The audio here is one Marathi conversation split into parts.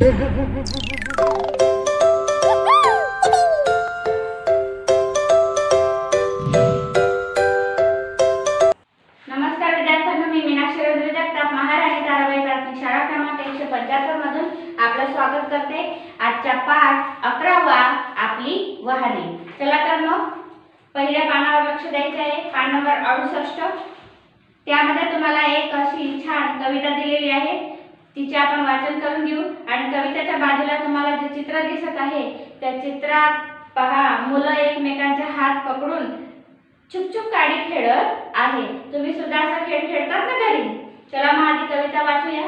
नमस्कार विद्यार्थ्यांनो, मी मीनाक्षी रवींद्र जगताप महाराणी ताराबाई प्राथमिक शाळा क्रमांक 175 मधून आपलं स्वागत करते। आजचा पाठ 11वा आपली वाहने। चला तर मग पहिल्या पानावर लक्ष द्यायचं आहे। पान नंबर 68 त्यामध्ये तुम्हाला एक अशी छान कविता दिलेली आहे, तिचे आपण वाचन करून घेऊ। आणि कवितेच्या बाजूला तुम्हाला जे चित्र दिसत आहे त्या चित्रात पहा, मुलं एकमेकांचे हात पकडून छुप छुप गाडी खेळत आहे। तुम्ही सुद्धा असा खेळ खेळतात ना घरी? चला मग आधी कविता वाचूया।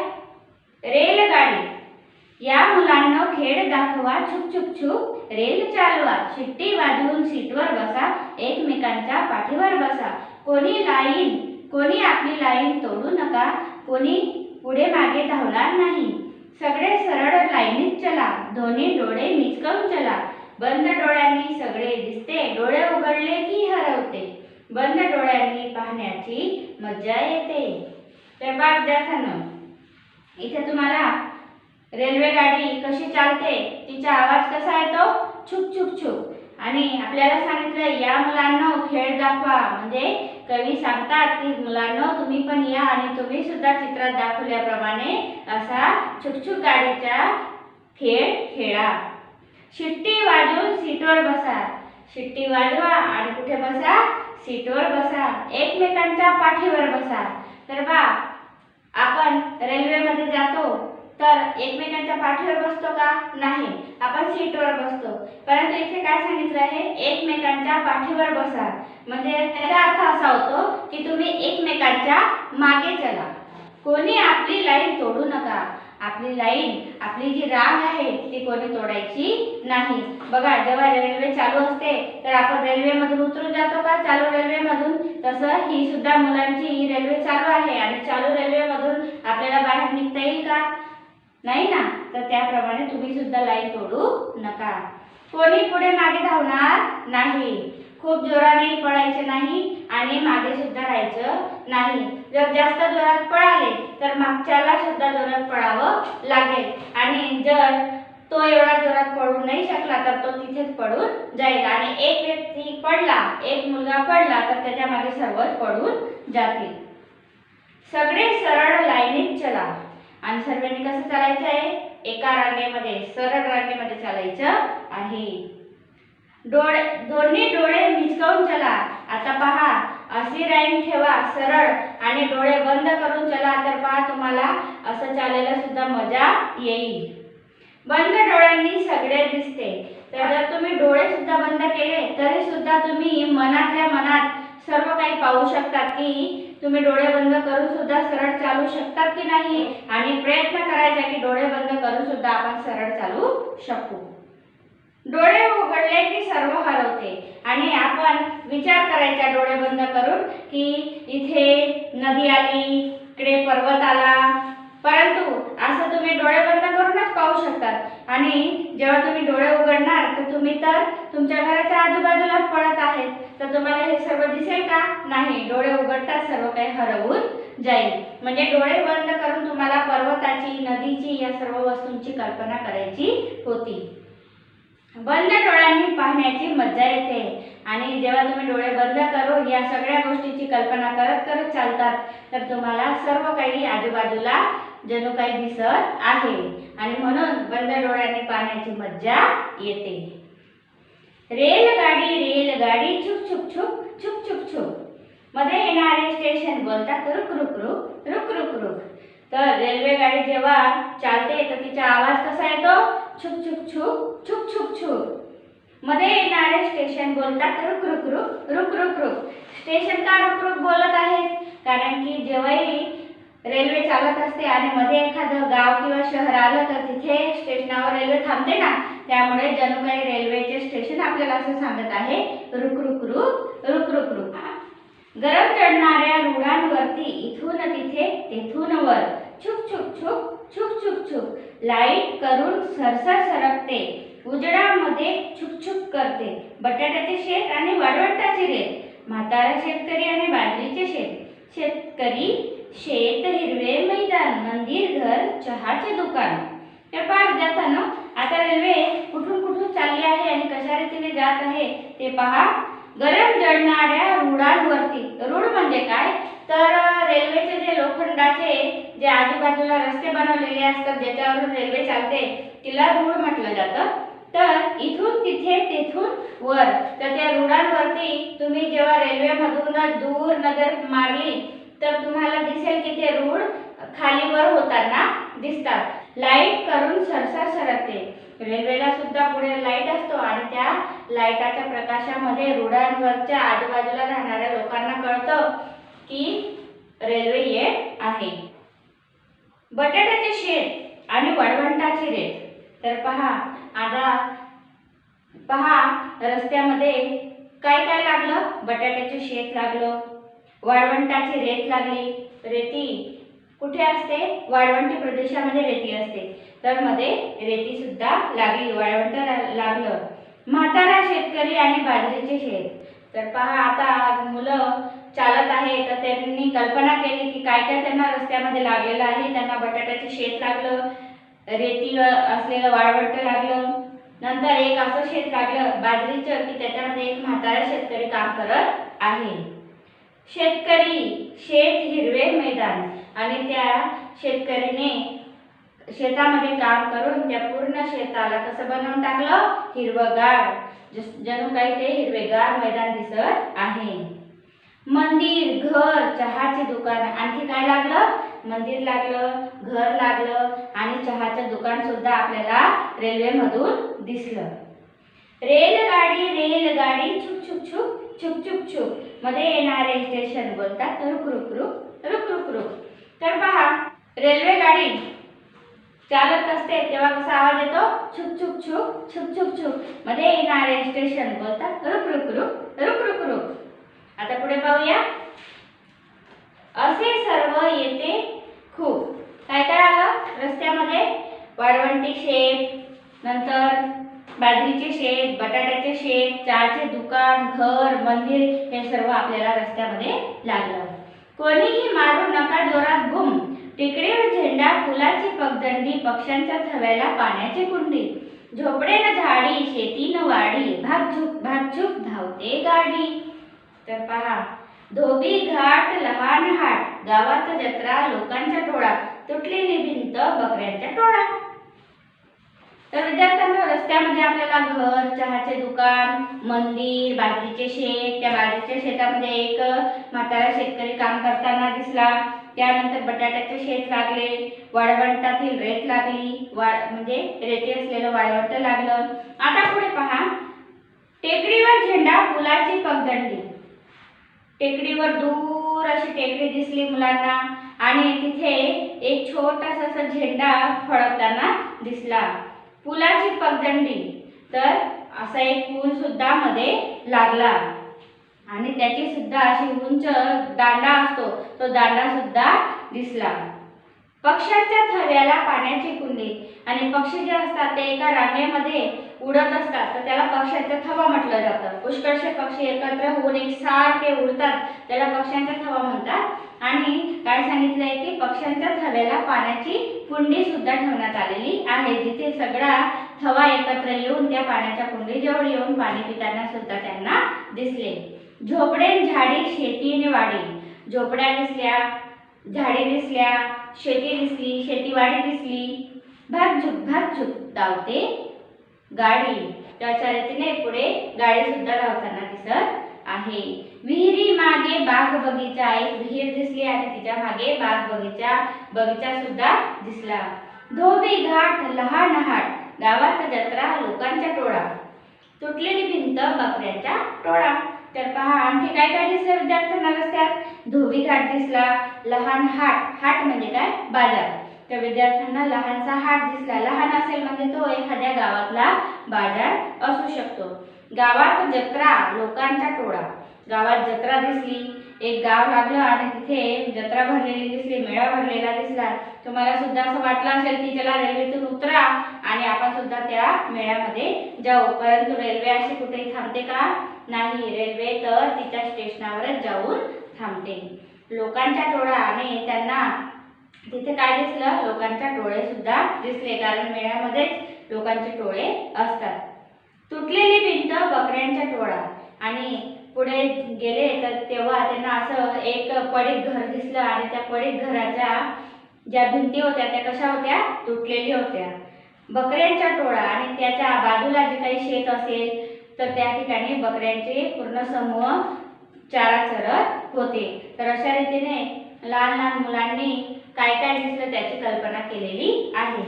रेलगाडी। या मुलांनो खेळ दाखवा, छुप छुप छुप रेल चालवा, शिट्टी वाजवून सीटवर बसा, एकमेकांच्या पाठीवर बसा, कोणी आपली लाईन तोडू नका, कोणी पुढे मागे धावणार नाही, सगळे सरळ लाईनीत चला, दोन्ही डोळे मिचकावून चला, बंद डोळ्यांनी सगळे दिसते, डोळे उघडले की हरवते, बंद डोळ्यांनी पाहण्याची मजा येते। तर बघा विद्यार्थ्यांनो, इथे तुम्हाला रेल्वे गाडी कशी चालते, तिचा आवाज कसा येतो, छुप छुप छुप। आणि आपल्याला सांगितलं या मुलांनो खेळ दाखवा, म्हणजे कवी सांगतात की मुलांनो तुम्ही पण या आणि तुम्ही सुद्धा चित्रात दाखवल्याप्रमाणे असा छुप छुप गाडीचा खेळ खेळा। शिट्टी वाजवून सीटवर बसा, शिट्टी वाजवा आणि कुठे बसा, सीटवर बसा, एकमेकांच्या पाठीवर बसा। तर बा आपण रेल्वेमध्ये जातो तर एकमेकांच्या पाठीवर बसतो का? नाही, आपण सीटवर बसतो। परंतु इथे काय सांगितलं आहे, एकमेकांच्या पाठीवर बसा, म्हणजे त्याचा अर्थ असा होतो की तुम्ही एकमेकांच्या मागे चला, कोणी आपली लाईन तोडू नका, आपली लाईन, आपली जी रांग आहे ती कोणी तोडायची नाही। बघा जेव्हा रेल्वे चालू असते तर आपण रेल्वेमधून उतरून जातो का चालू रेल्वेमधून? तसं ही सुद्धा मुलांची रेल्वे चालू आहे आणि चालू रेल्वेमधून आपल्याला बाहेर निघता येईल का? नाही ना। तर त्याप्रमाणे तुम्ही सुद्धा लाईन तोडू नका, कोणी पुढे मागे धावणार नाही, खूप जोराने पळायचे नाही आणि मागे सुद्धा राहायचं नाही। जर जास्त जोरात पळाले तर मागच्याला सुद्धा जोरात पळावं लागेल आणि जर तो एवढा जोरात पळू नाही शकला तर तो तिथेच पडून जाईल आणि एक व्यक्ती पडला, एक मुलगा पडला तर त्याच्या मागे सर्वच पडून जातील। सगळे सरळ लाईनीत चला, आणि सर्वांनी कसं चालायचं आहे, एका रांगेमध्ये सरळ रांगेमध्ये चालायचं आहे। दोन्ही डोळे मिचकावून चला। आता पहा, अशी लाईन ठेवा सरळ आणि डोळे बंद करून चला, तर पहा तुम्हाला असं चालायला सुद्धा मजा येईल। बंद डोळ्यांनी सगळे दिसते। तर जर तुम्ही डोळे सुद्धा बंद केले तरी सुद्धा तुम्ही मनातल्या मनात सर्व काही पाहू शकतात की तुम्ही डोळे बंद करून सुद्धा सरळ चालू शकतात की नाही, आणि प्रयत्न करायचा की डोळे बंद करून सुद्धा आपण सरळ चालू शकू। डोळे उघडले की सर्व हरवते, आणि आपण विचार करायचा डोळे बंद करून की इथे नदी आली, इकडे पर्वत आला, परंतु असं तुम्ही डोळे बंद करूनच पाहू शकतात। आणि जेव्हा तुम्ही डोळे उघडणार तर तुम्ही तर तुमच्या घराच्या आजूबाजूलाच पडत आहेत, तर तुम्हाला हे सर्व दिसेल का? नाही, डोळे उघडताच सर्व काही हरवून जाईल। म्हणजे डोळे बंद करून तुम्हाला पर्वताची, नदीची, या सर्व वस्तूंची कल्पना करायची होती। बंद डोळ्यांनी पाहण्याची मजा येते, आणि जेव्हा तुम्ही डोळे बंद करून या सगळ्या गोष्टीची कल्पना करत करत चालतात तर तुम्हाला सर्व काही आजूबाजूला जणू काही दिसत आहे, आणि म्हणून बंद डोळ्यांनी पाहण्याची मजा येते। रेलगाडी रेलगाडी छुप छुप छुप छुप छुप छुप, मध्ये येणारे स्टेशन बोलतात रुक रुक रुक रुक रुक रुक। तर रेल्वे गाडी जेव्हा चालते तर तिचा आवाज कसा येतो, छुप छुप छुप छुप छुप छुप। मध्ये येणारे स्टेशन बोलतात रुक रुक रुक रुक रुक रुक। स्टेशन का रुक रुक बोलत आहेत? कारण की जेव्हाही रेल्वे चालत असते आणि मध्ये एखादं गाव किंवा शहर आलं तर तिथे स्टेशनावर रेल्वे थांबते ना, त्यामुळे जणू काही रेल्वेचे स्टेशन आपल्याला असं सांगत आहे रुक रुक रुक रुक रुक रुक। गरम चढणाऱ्या रुळांवरती इथून तिथे तेथून वर छुप छुप छुप छुप छुप छुप, लाईट करून सरसर सरकते, उजेडामध्ये छुप छुप करते, बटाट्याचे शेत आणि वाळवंटाची रेत, म्हातारा शेतकरी आणि बाजरीचे शेत, शेतकरी शेत हिरवे मैदान, मंदिर घर चहाचे दुकान, तर पहा विद्यार्थ्यांनो, आता रेल्वे कुठून कुठून चालली आहे आणि कशा रीतीने जात आहे ते पहा. गरम जळणाऱ्या रुळांवरती. रूळ म्हणजे काय, तर रेल्वेचे जे लोखंडाचे जे आजूबाजूला रस्ते बनवलेले असतात ज्याच्यावरून रेल्वे चालते तिला रूळ म्हटलं जातं. तर इथून तिथे तिथून वर, तर त्या रुळांवरती तुम्ही जेव्हा रेल्वेमधून दूर नजर मारली तर तुम्हाला दिसेल की ते रूळ खाली वर होताना दिसतात. लाईट करून सरसर सरकते. रेल्वेला सुद्धा पुढे लाईट असतो आणि त्या लाईटाच्या प्रकाशामध्ये रुळांवरच्या आजूबाजूला राहणाऱ्या लोकांना कळतं की रेल्वे येत आहे. बटाट्याचे शेत आणि वळवंटाची रेत. तर पहा, आता पहा रस्त्यामध्ये काय काय लागलं. बटाट्याचे शेत लागलं, वाळवंटाची रेत लागली. रेती कुठे असते, वाळवंटी प्रदेशामध्ये रेती असते, तर मध्ये रेती सुद्धा लागली, वाळवंट लागलं. म्हातारा शेतकरी आणि बाजरीचे शेत. तर पहा, आता मुलं चालत आहे तर त्यांनी कल्पना केली की काय काय त्यांना रस्त्यामध्ये लागलेलं आहे. त्यांना बटाट्याचे शेत लागलं, रेती असलेलं वाळवंट लागलं, नंतर एक असं शेत लागलं बाजरीचं की त्याच्यामध्ये एक म्हातारा शेतकरी काम करत आहे. शेतकरी, शेत, हिरवे मैदान. आणि त्या शेतकरीने शेतामध्ये काम करून त्या पूर्ण शेताला कसं बनवून टाकलं, हिरवगार, जणू काही ते हिरवेगार मैदान दिसत आहे. मंदिर, घर, चहाचे दुकान. आणखी काय लागलं, मंदिर लागलं, घर लागलं आणि चहाचं दुकान सुद्धा आपल्याला रेल्वेमधून दिसलं. रेलगाडी, रेलगाडी, छुक छुक छुक, छुक छुक छुक, मध्ये येणारे स्टेशन बोलतात रुक रुक रुक, रुक रुक रुक. तर पहा, रेल्वे गाडी चालत असते तेव्हा कसा आवाज येतो, छुक छुक छुक, छुक छुक छुक. मध्ये येणारे स्टेशन बोलतात रुक रुक रुक, रुक रुक रुक. आता पुढे पाहूया. असे सर्व येते खूप. काय काय आलं रस्त्यामध्ये, वाळवंटी शेत, नंतर बाजरीचे शेत, बटाट्याचे शेत, चहाचे दुकान, घर, मंदिर, हे सर्व आपल्याला रस्त्यामध्ये लागलं. कोणीही मारू नका जोरात बूम, टेकडीवर झेंडा, फुलाची पगदंडी, पक्ष्यांच्या थव्याला पाण्याची कुंडी, झोपडेन झाडी, शेतीन वाडी, भागझुक भागझुक धावते गाडी. तर पहा, धोबी घाट, लहान हाट, गावात जत्रा, लोकांचा टोळा, तुटलेली भिंत, बकऱ्यांचा टोळा. तर विद्यार्थ्यांनो, रस्त्यामध्ये आपल्याला घर, चहाचे दुकान, मंदिर, बाजरीचे शेत, त्या बाजरीच्या शेतामध्ये एक म्हातारा शेतकरी काम करताना दिसला. त्यानंतर बटाट्याचे शेत लागले, वाळवंटातील रेत लागली, म्हणजे रेती असलेलं वाळवंट लागलं. आता पुढे पहा, टेकडीवर झेंडा, फुलाची पगदंडी. टेकडीवर दूर अशी टेकडी दिसली मुलांना आणि तिथे एक छोटासा असा झेंडा फडकताना दिसला. फुलाची पगदंडी, तर असा एक फूल सुद्धा मध्ये लागला आणि त्याची सुद्धा अशी उंच दांडा असतो, तो दांडा सुद्धा दिसला. पक्ष्यांच्या थव्याला पाण्याची कुंडी. आणि पक्षी जे असतात ते एका रांगेमध्ये उडत असतात, तर त्याला पक्ष्यांचा थवा म्हटलं जातं. पुष्कळशे पक्षी एकत्र होऊन एकसारखे उडतात, त्याला पक्ष्यांचा थवा म्हणतात. आणि काय सांगितलंय की पक्ष्यांच्या थव्याला पाण्याची कुंडी सुद्धा ठेवण्यात आलेली आहे, जिथे सगळा थवा एकत्र येऊन त्या पाण्याच्या कुंडीजवळ येऊन पाणी पिताना सुद्धा त्यांना दिसले. झोपडेन झाडी, शेतीने वाडी. झोपड्या दिसल्या, झाडी दिसल्या, शेती दिसली, शेतीवाडी दिसली. भागझुक भागझुक धावते गाडी. त्याच्या रीतीने पुढे गाडी सुद्धा धावताना दिसत आहे. विहिरी मागे बाग बगीचा. एक विहीर दिसली आणि तिच्या मागे बाग बगीचा सुद्धा दिसला. धोबी घाट, लहान हाट, गावात जत्रा, लोकांचा टोळा, तुटलेली भिंत, बकऱ्यांचा टोळा. तर पहा, आणखी काय काय दिसलं विद्यार्थ्यांना रस्त्यात. धोबी घाट दिसला, लहान हाट, हाट म्हणजे काय, बाजार. तर विद्यार्थ्यांना लहानसा हाट दिसला. लहान असेल म्हणजे तो एखाद्या गावातला बाजार असू शकतो. गावात जत्रा, लोकांचा टोळा. गावात जत्रा दिसली, एक गाव लागलं आणि तिथे जत्रा भरलेली दिसली, मेळा भरलेला दिसला. तुम्हाला सुद्धा असं वाटलं असेल की चला रेल्वेतून उतरा आणि आपण सुद्धा त्या मेळ्यामध्ये जाऊ, परंतु रेल्वे अशी कुठेही थांबते का, नाही. रेल्वे तर तिच्या स्टेशनावरच जाऊन थांबते. लोकांचा टोळा आणि त्यांना तिथे काय दिसलं, लोकांचे टोळे सुद्धा दिसले, कारण मेळ्यामध्येच लोकांचे टोळे असतात. तुटलेली भिंत, बकऱ्यांचा टोळा. आणि पुढे गेले तर तेव्हा त्यांना असं एक पडीक घर दिसलं आणि त्या पडीक घराच्या ज्या भिंती होत्या त्या कशा होत्या, तुटलेल्या होत्या. बकऱ्यांचा टोळा आणि त्याच्या बाजूला जे काही शेत असेल तर त्या ठिकाणी बकऱ्यांचे पूर्ण समूह चारा चरत होते. तर अशा रीतीने लहान लहान मुलांनी काय काय दिसलं त्याची कल्पना केलेली आहे.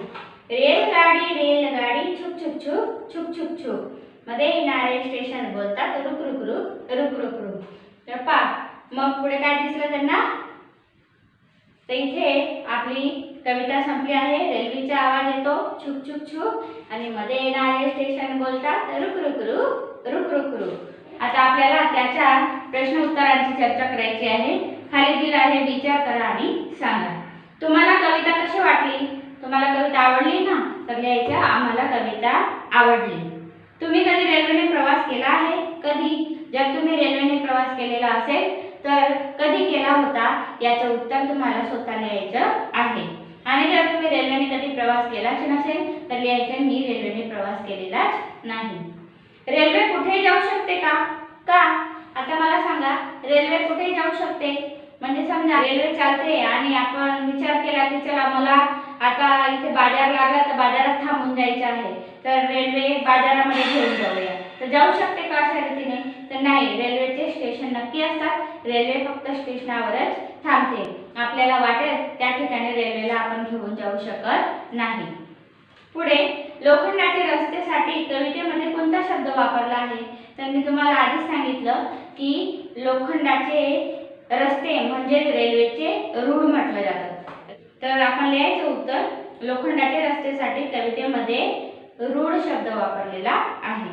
रेलगाडी रेलगाडी छुक छुक छुक छुक छुक छुक मध्ये येणारे स्टेशन बोलतात रुक रुक रुक रुक रुक रुक. तर पा मग पुढे काय दिसलं त्यांना, तर इथे आपली कविता संपली आहे. रेल्वेचा आवाज येतो छुक छुक छुक आणि मध्ये येणारे स्टेशन बोलतात रुक रुक रुक रुक रुक रुक. आता आपल्याला त्याच्या प्रश्न उत्तरांची चर्चा करायची आहे. खाली दिलं आहे, विचार करा आणि सांगा. तुम्हाला कविता कशी वाटली? तुम्हाला कविता आवडली ना? तर लिहायचं आम्हाला कविता आवडली. तुम्ही कधी रेल्वेने प्रवास केला आहे? कधी? जर तुम्ही रेल्वेने प्रवास केलेला असेल तर कधी केला होता याचं उत्तर तुम्हाला स्वतः लिहायचं आहे. आणि जर तुम्ही रेल्वेने कधी प्रवास केलाच नसेल तर लिहायचं मी रेल्वेने प्रवास केलेलाच नाही. रेल्वे कुठे जाऊ शकते का? का? आता मला सांगा, रेल्वे कुठे जाऊ शकते? म्हणजे समजा रेल्वे चालते आणि आपण विचार केला की चला मला आता इथे बाजार लागला तर बाजारात थांबून जायचं आहे, तर रेल्वे बाजारामध्ये घेऊन जाऊया, तर जाऊ शकते का अशा रीतीने? तर नाही, रेल्वेचे स्टेशन नक्की असतात. रेल्वे फक्त स्टेशनावरच थांबते. आपल्याला वाटेल त्या ठिकाणी रेल्वेला आपण घेऊन जाऊ शकत नाही. पुढे लोखंडाच्या रस्त्यासाठी कवितेमध्ये कोणता शब्द वापरला आहे? तर मी तुम्हाला आधीच सांगितलं की लोखंडाचे रस्ते म्हणजे रेल्वेचे रूळ म्हटलं जातं. तर आपण लिहायचं उत्तर, लोखंडाच्या रस्त्यासाठी कवितेमध्ये रूळ शब्द वापरलेला आहे.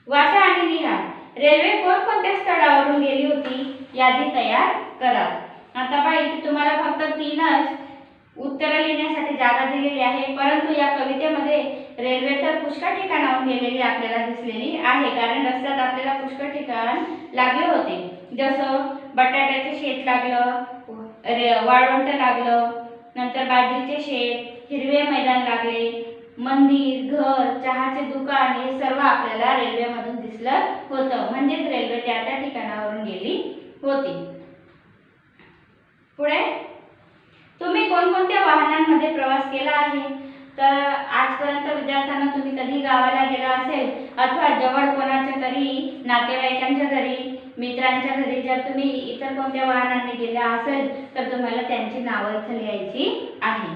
वाचा आणि लिहा. रेल्वे कोणकोणत्या स्थळावरून गेली होती? यादी तयार करा. आता बाई तुम्हाला फक्त 3च उत्तरं लिहिण्यासाठी जागा दिलेली आहे, परंतु या कवितेमध्ये रेल्वे तर पुष्कळ ठिकाणाहून गेलेली आपल्याला दिसलेली आहे, कारण रस्त्यात आपल्याला पुष्कळ ठिकाण लागले होते. जसं बटाट्याचे शेत लागलं, वाळवंट लागलं, नंतर बाजरीचे शेत, हिरवे मैदान लागले, मंदिर, घर, चहाचे दुकान हे सर्व आपल्याला रेल्वेमधून दिसलं होतं. म्हणजेच रेल्वे त्या त्या ठिकाणावरून गेली होती. पुढे तुम्ही कोणकोणत्या वाहनांमध्ये प्रवास केला आहे? तर आजपर्यंत विद्यार्थ्यांना तुम्ही कधी गावाला गेला असेल अथवा जवळ कोणाच्या तरी नातेवाईकांच्या घरी, मित्रांच्या घरी जर तुम्ही इतर कोणत्या वाहनाने गेला असेल तर तुम्हाला त्यांची नावं इथे लिहायची आहे.